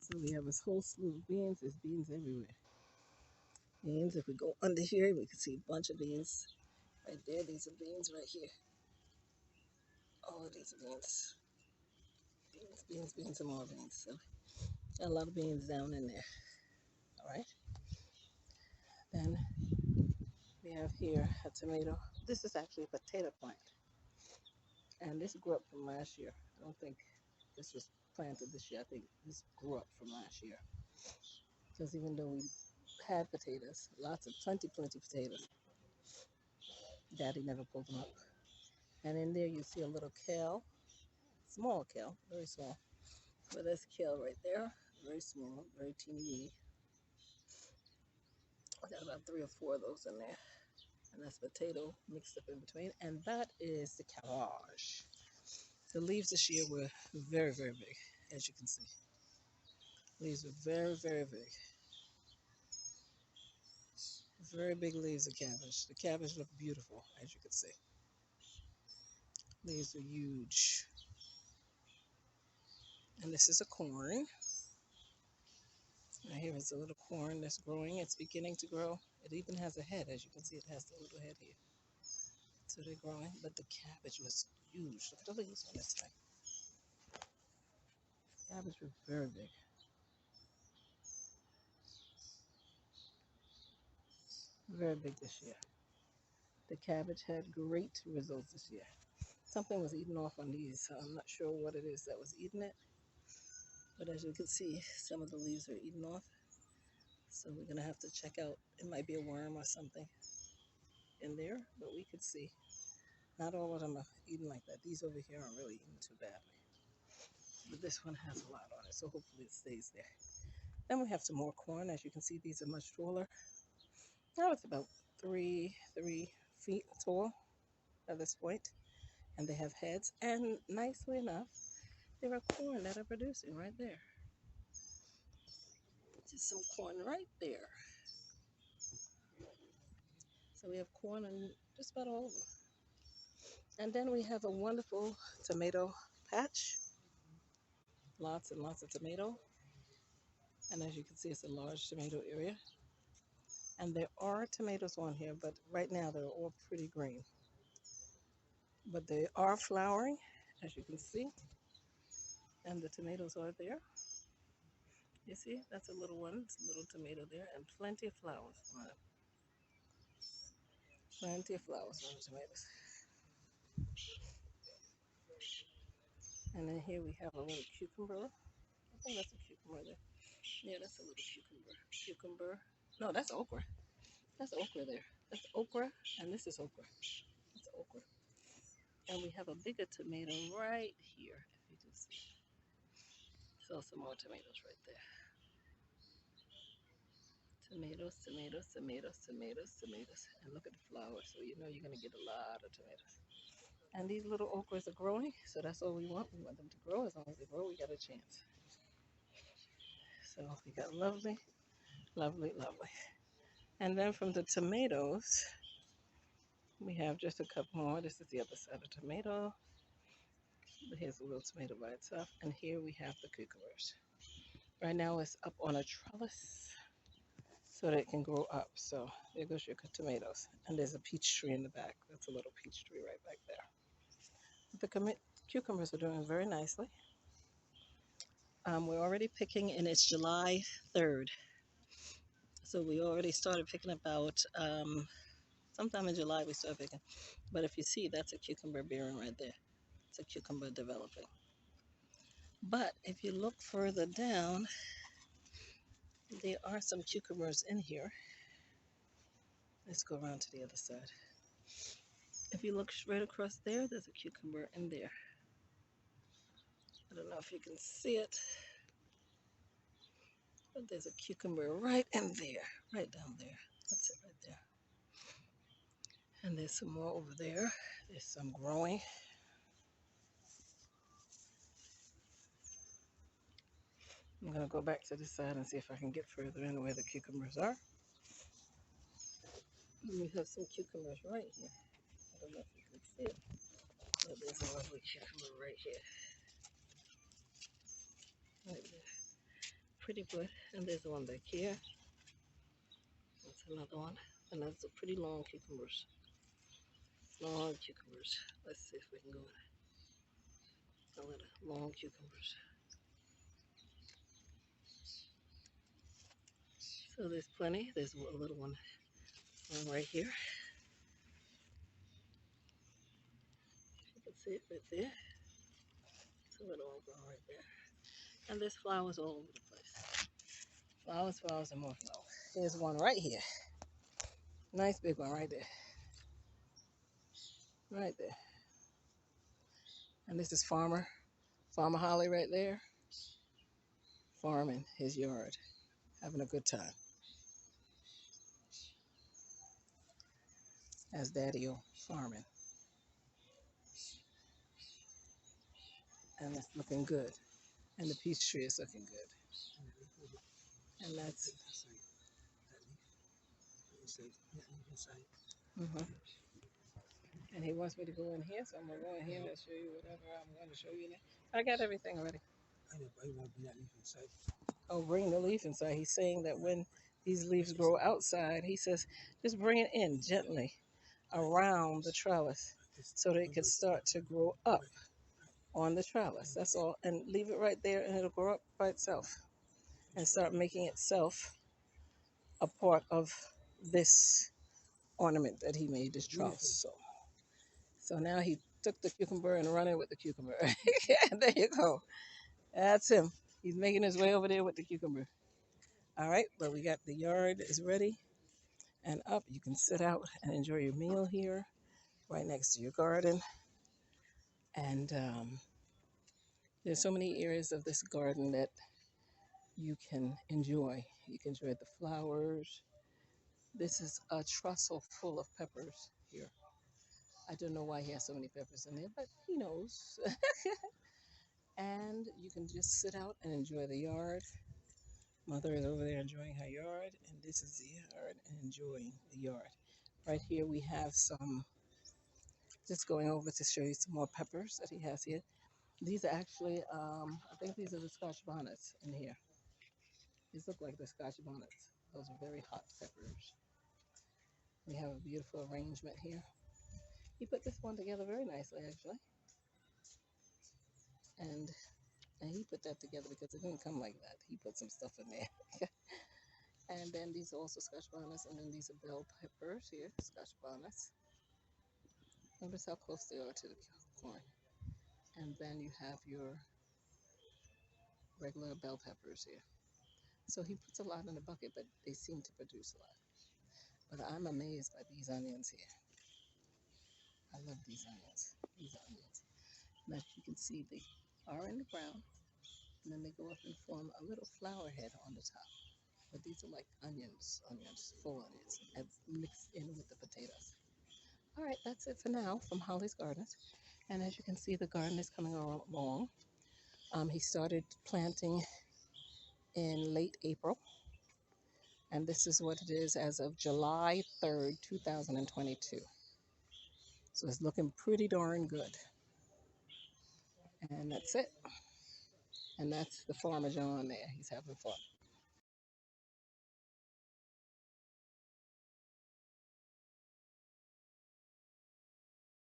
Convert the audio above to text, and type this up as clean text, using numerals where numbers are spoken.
So we have this whole slew of beans. There's beans everywhere. Beans. If we go under here, we can see a bunch of beans. Right there, these are beans right here. All of these are beans. Beans, beans, beans, and more beans. So got a lot of beans down in there. All right. Then we have here a tomato. This is actually a potato plant. And this grew up from last year. I don't think this was planted this year. I think this grew up from last year. Because even though we had potatoes, lots of plenty potatoes, Daddy never pulled them up. And in there you see a little kale, small kale, very small. But that's kale right there, very small, very teeny weeny. I got about 3 or 4 of those in there. And that's potato mixed up in between. And that is the cabbage. The leaves this year were very big, as you can see. Leaves were very big. Very big leaves of cabbage. The cabbage look beautiful, as you can see. Leaves are huge. And this is a corn. Right here is a little corn that's growing. It's beginning to grow. It even has a head, as you can see. It has the little head here. So they're growing. But the cabbage was huge. Look at the leaves on this thing. Cabbage was very big. Very big this year. The cabbage had great results this year. Something was eaten off on these, so I'm not sure what it is that was eating it. But as you can see, some of the leaves are eaten off. So we're going to have to check out. It might be a worm or something in there, but we could see. Not all of them are eaten like that. These over here aren't really eaten too badly. But this one has a lot on it, so hopefully it stays there. Then we have some more corn. As you can see, these are much taller. Now it's about 3 feet tall at this point, and they have heads. And nicely enough, there are corn that are producing right there. Just some corn right there. So we have corn on just about all of them. And then we have a wonderful tomato patch. Lots and lots of tomato. And as you can see, it's a large tomato area. And there are tomatoes on here, but right now they're all pretty green. But they are flowering, as you can see. And the tomatoes are there. You see, that's a little one. It's a little tomato there, and plenty of flowers on it. Plenty of flowers on the tomatoes. And then here we have a little cucumber. I think that's a cucumber there. Yeah, that's a little cucumber. Cucumber. No, that's okra. That's okra there. That's okra, and this is okra. That's okra. And we have a bigger tomato right here, if you can see. So some more tomatoes right there. Tomatoes, tomatoes, tomatoes, tomatoes, tomatoes. And look at the flowers, so you know you're going to get a lot of tomatoes. And these little okras are growing, so that's all we want. We want them to grow. As long as they grow, we got a chance. So we got lovely, lovely, lovely. And then from the tomatoes, we have just a couple more. This is the other side of tomato. Here's a little tomato by itself. And here we have the cucumbers. Right now it's up on a trellis so that it can grow up. So there goes your tomatoes. And there's a peach tree in the back. That's a little peach tree right back there. The cucumbers are doing very nicely. We're already picking, and it's July 3rd. So we already started picking about sometime in July we started picking. But if you see, that's a cucumber bearing right there. It's a cucumber developing. But if you look further down, there are some cucumbers in here. Let's go around to the other side. If you look straight across there, there's a cucumber in there. I don't know if you can see it, but there's a cucumber right in there, right down there. That's it right there. And there's some more over there. There's some growing. I'm going to go back to this side and see if I can get further in where the cucumbers are. We have some cucumbers right here. I don't know if you can see it, but there's a lovely cucumber right here. Right there. pretty good. And there's one back here. That's another one. And that's a pretty long cucumbers. Long cucumbers. Let's see if we can go a little long cucumbers. So there's plenty. There's a little one right here. You can see it right there. It's a little one growing right there. And there's flowers all over the place. Flowers, flowers, and more flowers. Here's one right here. Nice big one right there. Right there. And this is Farmer Holly right there. Farming his yard. Having a good time. As Daddy-O farming. And it's looking good. And the peach tree is looking good. And that's... Mhm. And he wants me to go in here, so I'm going to go in here and show you whatever I'm going to show you now. I got everything already. I know, but you want to bring that leaf inside. Oh, bring the leaf inside. He's saying that when these leaves grow outside, he says, just bring it in gently around the trellis so that it can start to grow up on the trellis. That's all. And leave it right there and it'll grow up by itself and start making itself a part of this ornament that he made, this trellis. So now he took the cucumber and running with the cucumber. There you go. That's him. He's making his way over there with the cucumber. All right, but we got the yard is ready and up. You can sit out and enjoy your meal here right next to your garden. And there's so many areas of this garden that you can enjoy. You can enjoy the flowers. This is a trussel full of peppers here. I don't know why he has so many peppers in there, but he knows. And you can just sit out and enjoy the yard. Mother is over there enjoying her yard, and this is the yard and enjoying the yard. Right here we have some, just going over to show you some more peppers that he has here. These are actually, I think these are the Scotch bonnets in here. These look like the Scotch bonnets. Those are very hot peppers. We have a beautiful arrangement here. He put this one together very nicely, actually. And he put that together because it didn't come like that. He put some stuff in there. And then these are also Scotch bonnets, and then these are bell peppers here, Scotch bonnets. Notice how close they are to the corn. And then you have your regular bell peppers here. So he puts a lot in the bucket, but they seem to produce a lot. But I'm amazed by these onions here. I love these onions. These onions. Now you can see they are in the ground, and then they go up and form a little flower head on the top. But these are like onions, full onions, and mixed in with the potatoes. All right, that's it for now from Holly's Gardens. And as you can see, the garden is coming along. He started planting in late April, and this is what it is as of July 3rd, 2022. So it's looking pretty darn good. And that's it. And that's the Farmer John there. He's having fun.